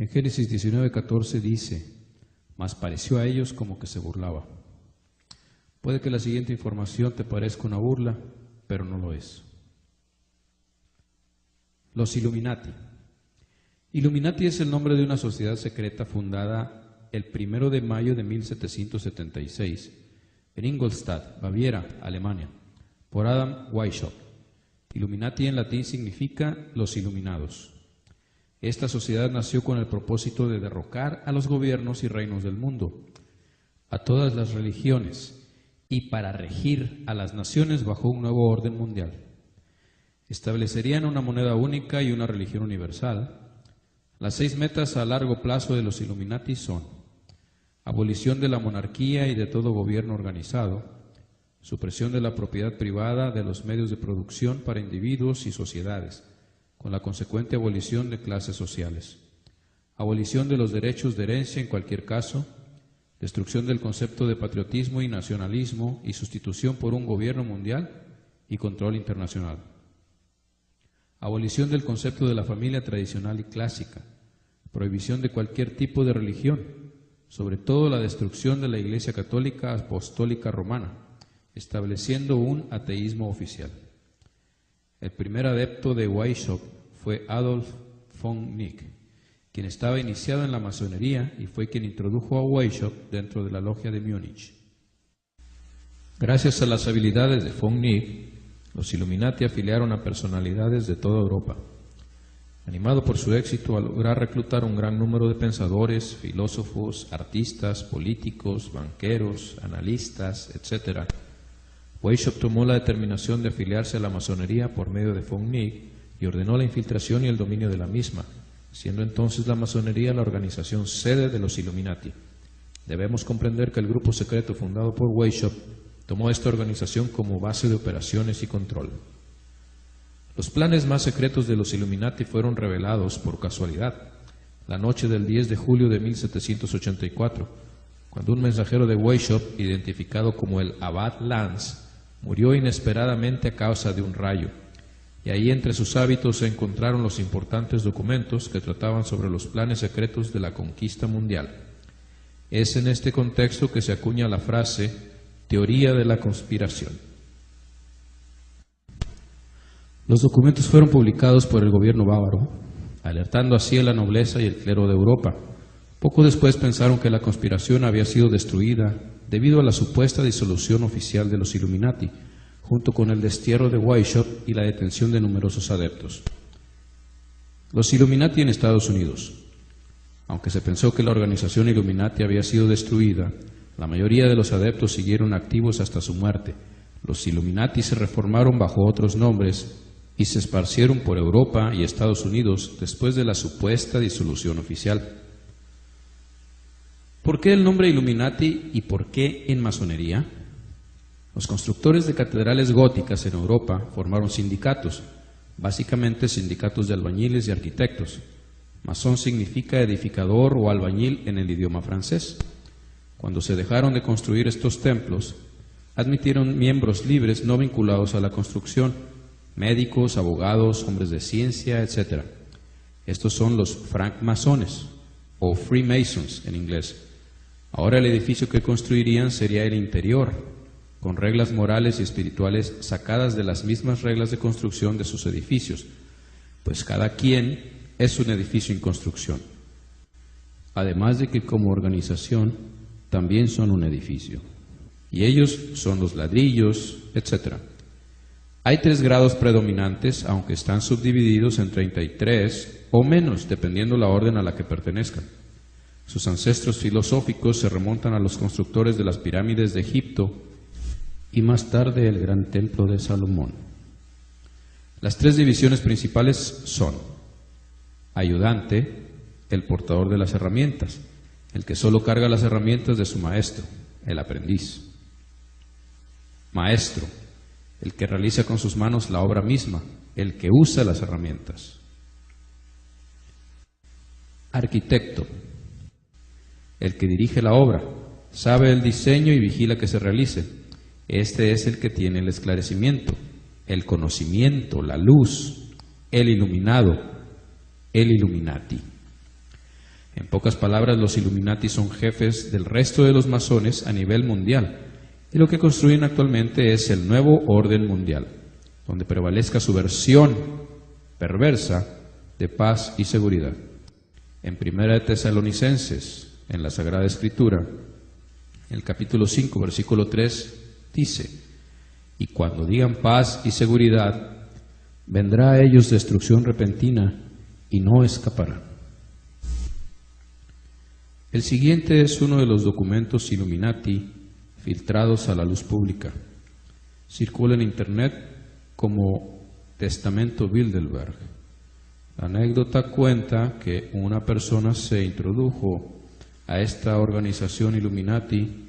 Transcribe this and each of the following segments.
En Génesis 19:14 dice: mas pareció a ellos como que se burlaba. Puede que la siguiente información te parezca una burla, pero no lo es. Los Illuminati. Illuminati es el nombre de una sociedad secreta fundada el 1 de mayo de 1776 en Ingolstadt, Baviera, Alemania, por Adam Weishaupt. Illuminati en latín significa los iluminados. Esta sociedad nació con el propósito de derrocar a los gobiernos y reinos del mundo, a todas las religiones, y para regir a las naciones bajo un nuevo orden mundial. Establecerían una moneda única y una religión universal. Las 6 metas a largo plazo de los Illuminati son: abolición de la monarquía y de todo gobierno organizado, supresión de la propiedad privada de los medios de producción para individuos y sociedades, con la consecuente abolición de clases sociales, abolición de los derechos de herencia en cualquier caso, destrucción del concepto de patriotismo y nacionalismo y sustitución por un gobierno mundial y control internacional. Abolición del concepto de la familia tradicional y clásica, prohibición de cualquier tipo de religión, sobre todo la destrucción de la Iglesia Católica Apostólica Romana, estableciendo un ateísmo oficial. El primer adepto de Weishaupt fue Adolf von Nick, quien estaba iniciado en la masonería y fue quien introdujo a Weishaupt dentro de la logia de Múnich. Gracias a las habilidades de von Nick, los Illuminati afiliaron a personalidades de toda Europa. Animado por su éxito al lograr reclutar un gran número de pensadores, filósofos, artistas, políticos, banqueros, analistas, etc., Weishaupt tomó la determinación de afiliarse a la masonería por medio de von Nick y ordenó la infiltración y el dominio de la misma, siendo entonces la masonería la organización sede de los Illuminati. Debemos comprender que el grupo secreto fundado por Weishaupt tomó esta organización como base de operaciones y control. Los planes más secretos de los Illuminati fueron revelados por casualidad, la noche del 10 de julio de 1784, cuando un mensajero de Weishaupt, identificado como el Abad Lanz, murió inesperadamente a causa de un rayo, y ahí entre sus hábitos se encontraron los importantes documentos que trataban sobre los planes secretos de la conquista mundial. Es en este contexto que se acuña la frase teoría de la conspiración. Los documentos fueron publicados por el gobierno bávaro, alertando así a la nobleza y el clero de Europa. Poco después pensaron que la conspiración había sido destruida debido a la supuesta disolución oficial de los Illuminati, junto con el destierro de Weishaupt y la detención de numerosos adeptos. Los Illuminati en Estados Unidos. Aunque se pensó que la organización Illuminati había sido destruida, la mayoría de los adeptos siguieron activos hasta su muerte. Los Illuminati se reformaron bajo otros nombres y se esparcieron por Europa y Estados Unidos después de la supuesta disolución oficial. ¿Por qué el nombre Illuminati y por qué en masonería? Los constructores de catedrales góticas en Europa formaron sindicatos, básicamente sindicatos de albañiles y arquitectos. Masón significa edificador o albañil en el idioma francés. Cuando se dejaron de construir estos templos, admitieron miembros libres no vinculados a la construcción, médicos, abogados, hombres de ciencia, etc. Estos son los francmasones, o Freemasons en inglés. Ahora el edificio que construirían sería el interior, con reglas morales y espirituales sacadas de las mismas reglas de construcción de sus edificios, pues cada quien es un edificio en construcción. Además de que como organización también son un edificio, y ellos son los ladrillos, etc. Hay 3 grados predominantes, aunque están subdivididos en 33 o menos, dependiendo la orden a la que pertenezcan. Sus ancestros filosóficos se remontan a los constructores de las pirámides de Egipto y más tarde el gran templo de Salomón. Las 3 divisiones principales son: ayudante, el portador de las herramientas, el que solo carga las herramientas de su maestro, el aprendiz; maestro, el que realiza con sus manos la obra misma, el que usa las herramientas; arquitecto, el que dirige la obra, sabe el diseño y vigila que se realice. Este es el que tiene el esclarecimiento, el conocimiento, la luz, el iluminado, el Illuminati. En pocas palabras, los Illuminati son jefes del resto de los masones a nivel mundial, y lo que construyen actualmente es el nuevo orden mundial, donde prevalezca su versión perversa de paz y seguridad. En 1 Tesalonicenses, en la Sagrada Escritura, en el capítulo 5, versículo 3, dice: y cuando digan paz y seguridad, vendrá a ellos destrucción repentina y no escaparán. El siguiente es uno de los documentos Illuminati filtrados a la luz pública. Circula en Internet como Testamento Bilderberg. La anécdota cuenta que una persona se introdujo a esta organización Illuminati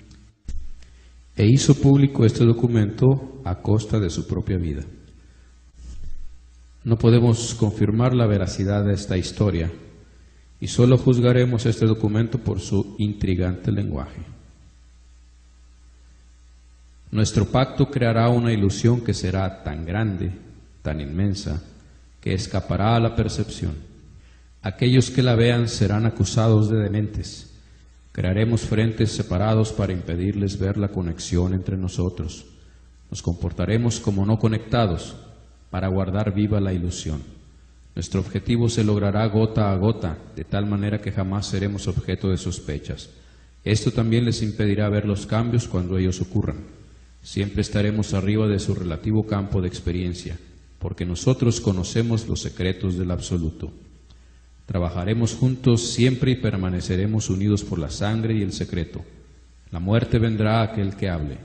e hizo público este documento a costa de su propia vida. No podemos confirmar la veracidad de esta historia y solo juzgaremos este documento por su intrigante lenguaje. Nuestro pacto creará una ilusión que será tan grande, tan inmensa, que escapará a la percepción. Aquellos que la vean serán acusados de dementes. Crearemos frentes separados para impedirles ver la conexión entre nosotros. Nos comportaremos como no conectados para guardar viva la ilusión. Nuestro objetivo se logrará gota a gota, de tal manera que jamás seremos objeto de sospechas. Esto también les impedirá ver los cambios cuando ellos ocurran. Siempre estaremos arriba de su relativo campo de experiencia, porque nosotros conocemos los secretos del absoluto. Trabajaremos juntos siempre y permaneceremos unidos por la sangre y el secreto. La muerte vendrá a aquel que hable.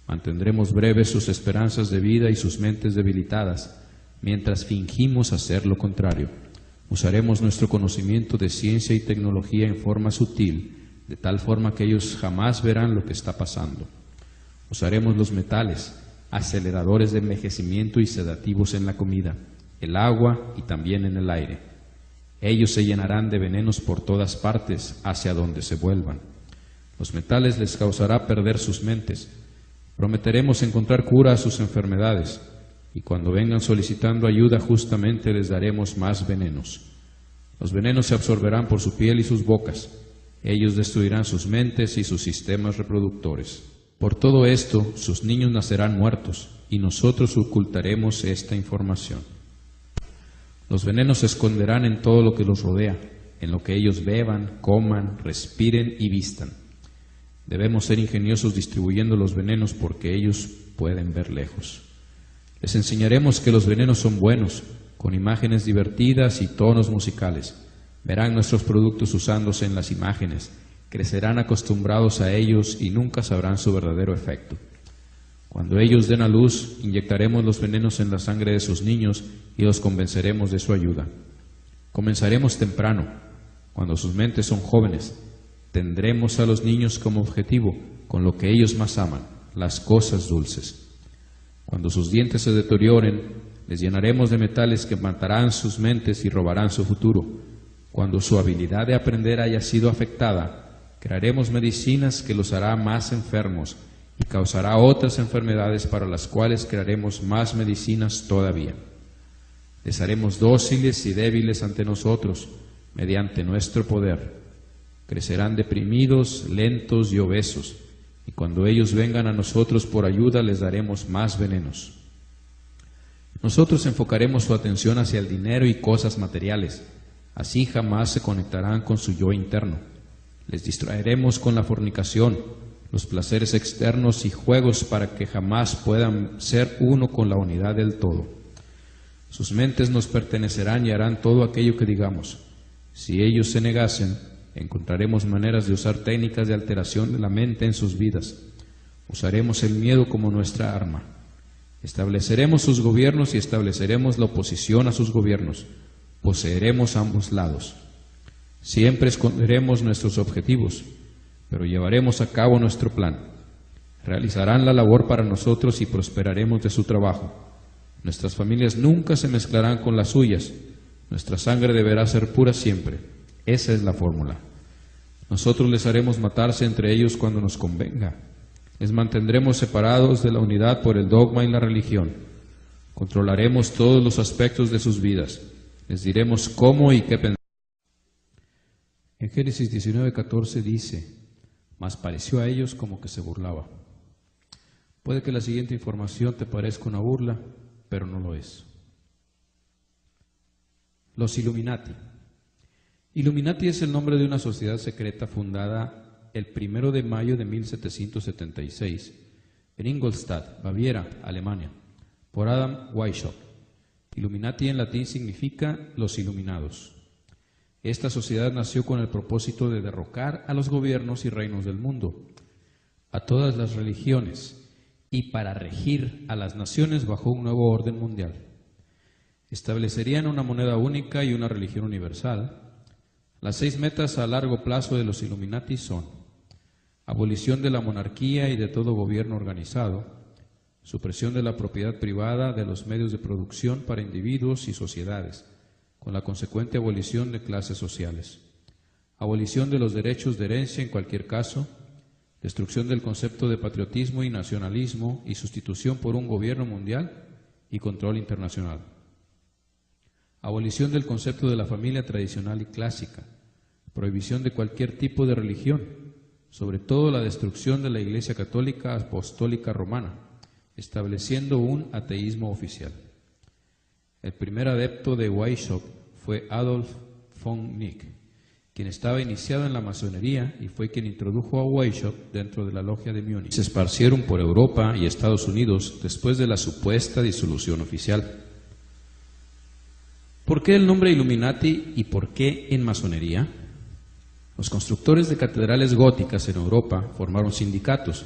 Mantendremos breves sus esperanzas de vida y sus mentes debilitadas, mientras fingimos hacer lo contrario. Usaremos nuestro conocimiento de ciencia y tecnología en forma sutil, de tal forma que ellos jamás verán lo que está pasando. Usaremos los metales, aceleradores de envejecimiento y sedativos en la comida, el agua y también en el aire. Ellos se llenarán de venenos por todas partes hacia donde se vuelvan. Los metales les causará perder sus mentes. Prometeremos encontrar cura a sus enfermedades, y cuando vengan solicitando ayuda justamente les daremos más venenos. Los venenos se absorberán por su piel y sus bocas. Ellos destruirán sus mentes y sus sistemas reproductores. Por todo esto, sus niños nacerán muertos, y nosotros ocultaremos esta información. Los venenos se esconderán en todo lo que los rodea, en lo que ellos beban, coman, respiren y vistan. Debemos ser ingeniosos distribuyendo los venenos porque ellos pueden ver lejos. Les enseñaremos que los venenos son buenos, con imágenes divertidas y tonos musicales. Verán nuestros productos usándose en las imágenes, crecerán acostumbrados a ellos y nunca sabrán su verdadero efecto. Cuando ellos den a luz, inyectaremos los venenos en la sangre de sus niños y los convenceremos de su ayuda. Comenzaremos temprano, cuando sus mentes son jóvenes. Tendremos a los niños como objetivo, con lo que ellos más aman, las cosas dulces. Cuando sus dientes se deterioren, les llenaremos de metales que matarán sus mentes y robarán su futuro. Cuando su habilidad de aprender haya sido afectada, crearemos medicinas que los hará más enfermos y causará otras enfermedades para las cuales crearemos más medicinas todavía. Les haremos dóciles y débiles ante nosotros, mediante nuestro poder. Crecerán deprimidos, lentos y obesos, y cuando ellos vengan a nosotros por ayuda les daremos más venenos. Nosotros enfocaremos su atención hacia el dinero y cosas materiales, así jamás se conectarán con su yo interno. Les distraeremos con la fornicación, los placeres externos y juegos para que jamás puedan ser uno con la unidad del todo. Sus mentes nos pertenecerán y harán todo aquello que digamos. Si ellos se negasen, encontraremos maneras de usar técnicas de alteración de la mente en sus vidas. Usaremos el miedo como nuestra arma. Estableceremos sus gobiernos y estableceremos la oposición a sus gobiernos. Poseeremos ambos lados. Siempre esconderemos nuestros objetivos, pero llevaremos a cabo nuestro plan. Realizarán la labor para nosotros y prosperaremos de su trabajo. Nuestras familias nunca se mezclarán con las suyas. Nuestra sangre deberá ser pura siempre. Esa es la fórmula. Nosotros les haremos matarse entre ellos cuando nos convenga. Les mantendremos separados de la unidad por el dogma y la religión. Controlaremos todos los aspectos de sus vidas. Les diremos cómo y qué pensar. En Génesis 19:14 dice: mas pareció a ellos como que se burlaba. Puede que la siguiente información te parezca una burla, pero no lo es. Los Illuminati. Illuminati es el nombre de una sociedad secreta fundada el 1 de mayo de 1776 en Ingolstadt, Baviera, Alemania, por Adam Weishaupt. Illuminati en latín significa los iluminados. Esta sociedad nació con el propósito de derrocar a los gobiernos y reinos del mundo, a todas las religiones, y para regir a las naciones bajo un nuevo orden mundial. Establecerían una moneda única y una religión universal. Las 6 metas a largo plazo de los Illuminati son: abolición de la monarquía y de todo gobierno organizado, supresión de la propiedad privada de los medios de producción para individuos y sociedades, con la consecuente abolición de clases sociales, abolición de los derechos de herencia en cualquier caso, destrucción del concepto de patriotismo y nacionalismo y sustitución por un gobierno mundial y control internacional. Abolición del concepto de la familia tradicional y clásica, prohibición de cualquier tipo de religión, sobre todo la destrucción de la Iglesia Católica Apostólica Romana, estableciendo un ateísmo oficial. El primer adepto de Weishaupt fue Adolf von Nick, quien estaba iniciado en la masonería y fue quien introdujo a Weishaupt dentro de la logia de Múnich. Se esparcieron por Europa y Estados Unidos después de la supuesta disolución oficial. ¿Por qué el nombre Illuminati y por qué en masonería? Los constructores de catedrales góticas en Europa formaron sindicatos,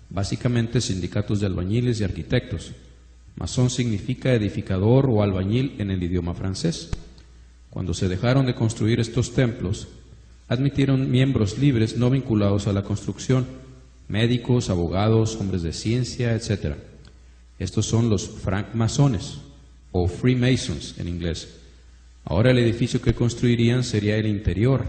básicamente sindicatos de albañiles y arquitectos. Masón significa edificador o albañil en el idioma francés. Cuando se dejaron de construir estos templos, admitieron miembros libres no vinculados a la construcción, médicos, abogados, hombres de ciencia, etc. Estos son los francmasones o Freemasons en inglés. Ahora el edificio que construirían sería el interior,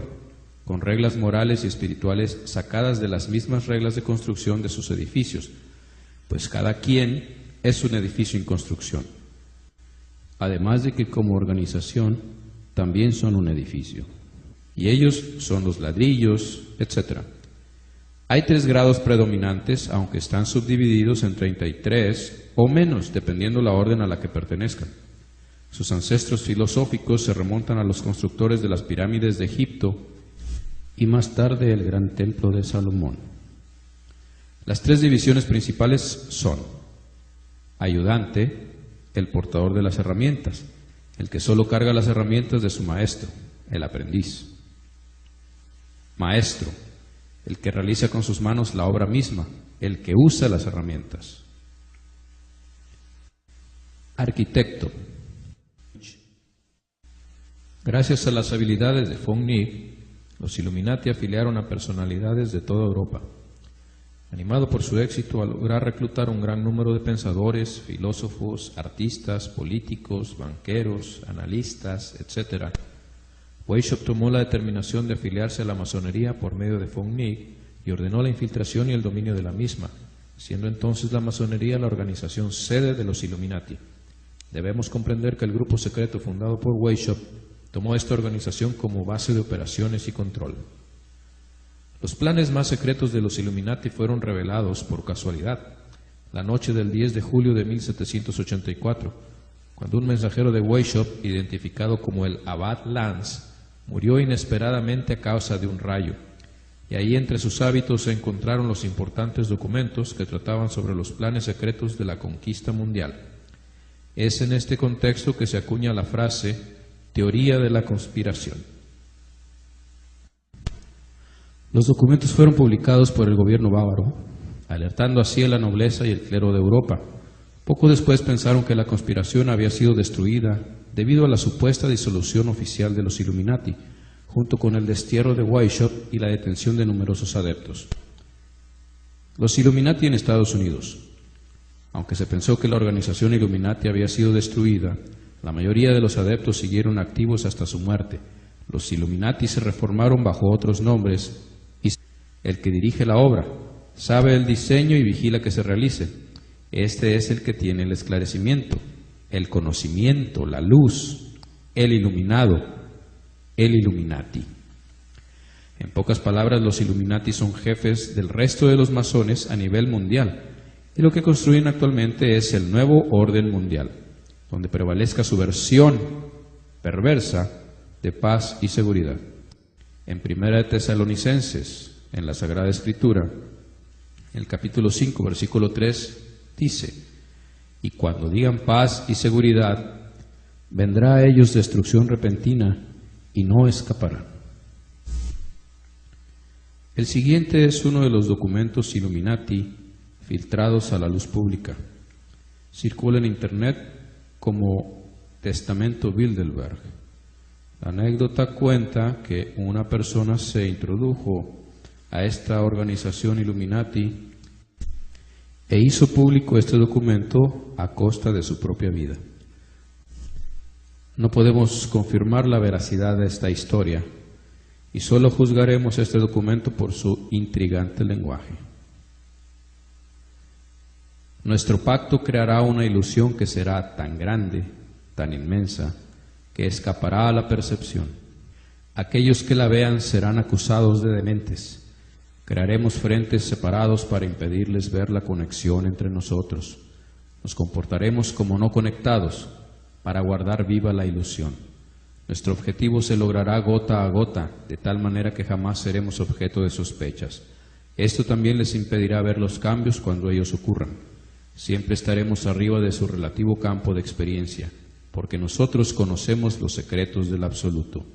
con reglas morales y espirituales sacadas de las mismas reglas de construcción de sus edificios, pues cada quien es un edificio en construcción. Además de que como organización también son un edificio, y ellos son los ladrillos, etc. Hay 3 grados predominantes, aunque están subdivididos en 33 o menos, dependiendo la orden a la que pertenezcan. Sus ancestros filosóficos se remontan a los constructores de las pirámides de Egipto y más tarde el gran templo de Salomón. Las 3 divisiones principales son: ayudante, el portador de las herramientas, el que solo carga las herramientas de su maestro, el aprendiz; maestro, el que realiza con sus manos la obra misma, el que usa las herramientas; arquitecto. Gracias a las habilidades de von Nick, los Illuminati afiliaron a personalidades de toda Europa. Animado por su éxito al lograr reclutar un gran número de pensadores, filósofos, artistas, políticos, banqueros, analistas, etc., Weishaupt tomó la determinación de afiliarse a la masonería por medio de von Nick y ordenó la infiltración y el dominio de la misma, siendo entonces la masonería la organización sede de los Illuminati. Debemos comprender que el grupo secreto fundado por Weishaupt tomó esta organización como base de operaciones y control. Los planes más secretos de los Illuminati fueron revelados por casualidad, la noche del 10 de julio de 1784, cuando un mensajero de Weishaupt, identificado como el Abad Lance, murió inesperadamente a causa de un rayo, y ahí entre sus hábitos se encontraron los importantes documentos que trataban sobre los planes secretos de la conquista mundial. Es en este contexto que se acuña la frase teoría de la conspiración. Los documentos fueron publicados por el gobierno bávaro, alertando así a la nobleza y el clero de Europa. Poco después pensaron que la conspiración había sido destruida debido a la supuesta disolución oficial de los Illuminati, junto con el destierro de Weishaupt y la detención de numerosos adeptos. Los Illuminati en Estados Unidos. Aunque se pensó que la organización Illuminati había sido destruida, la mayoría de los adeptos siguieron activos hasta su muerte. Los Illuminati se reformaron bajo otros nombres y el que dirige la obra sabe el diseño y vigila que se realice. Este es el que tiene el esclarecimiento, el conocimiento, la luz, el iluminado, el Illuminati. En pocas palabras, los Illuminati son jefes del resto de los masones a nivel mundial, y lo que construyen actualmente es el nuevo orden mundial, donde prevalezca su versión perversa de paz y seguridad. En 1 Tesalonicenses, en la Sagrada Escritura, en el capítulo 5, versículo 3, dice: y cuando digan paz y seguridad, vendrá a ellos destrucción repentina y no escaparán. El siguiente es uno de los documentos Illuminati filtrados a la luz pública. Circula en Internet como Testamento Bilderberg. La anécdota cuenta que una persona se introdujo a esta organización Illuminati e hizo público este documento a costa de su propia vida. No podemos confirmar la veracidad de esta historia y solo juzgaremos este documento por su intrigante lenguaje. Nuestro pacto creará una ilusión que será tan grande, tan inmensa, que escapará a la percepción. Aquellos que la vean serán acusados de dementes. Crearemos frentes separados para impedirles ver la conexión entre nosotros. Nos comportaremos como no conectados para guardar viva la ilusión. Nuestro objetivo se logrará gota a gota, de tal manera que jamás seremos objeto de sospechas. Esto también les impedirá ver los cambios cuando ellos ocurran. Siempre estaremos arriba de su relativo campo de experiencia, porque nosotros conocemos los secretos del absoluto.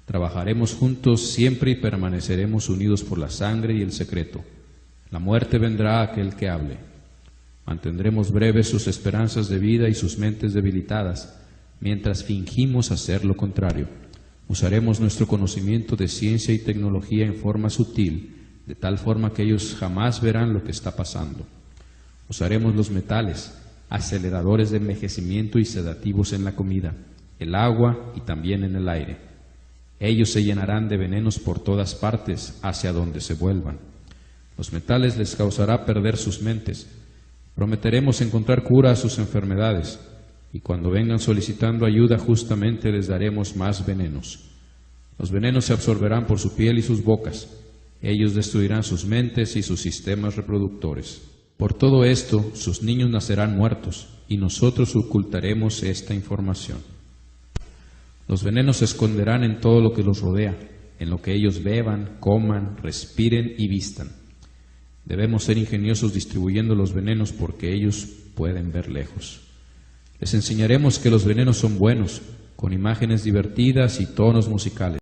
Trabajaremos juntos siempre y permaneceremos unidos por la sangre y el secreto. La muerte vendrá a aquel que hable. Mantendremos breves sus esperanzas de vida y sus mentes debilitadas, mientras fingimos hacer lo contrario. Usaremos nuestro conocimiento de ciencia y tecnología en forma sutil, de tal forma que ellos jamás verán lo que está pasando. Usaremos los metales, aceleradores de envejecimiento y sedativos en la comida, el agua y también en el aire. Ellos se llenarán de venenos por todas partes hacia donde se vuelvan. Los metales les causará perder sus mentes. Prometeremos encontrar cura a sus enfermedades, y cuando vengan solicitando ayuda justamente les daremos más venenos. Los venenos se absorberán por su piel y sus bocas. Ellos destruirán sus mentes y sus sistemas reproductores. Por todo esto, sus niños nacerán muertos, y nosotros ocultaremos esta información. Los venenos se esconderán en todo lo que los rodea, en lo que ellos beban, coman, respiren y vistan. Debemos ser ingeniosos distribuyendo los venenos porque ellos pueden ver lejos. Les enseñaremos que los venenos son buenos, con imágenes divertidas y tonos musicales.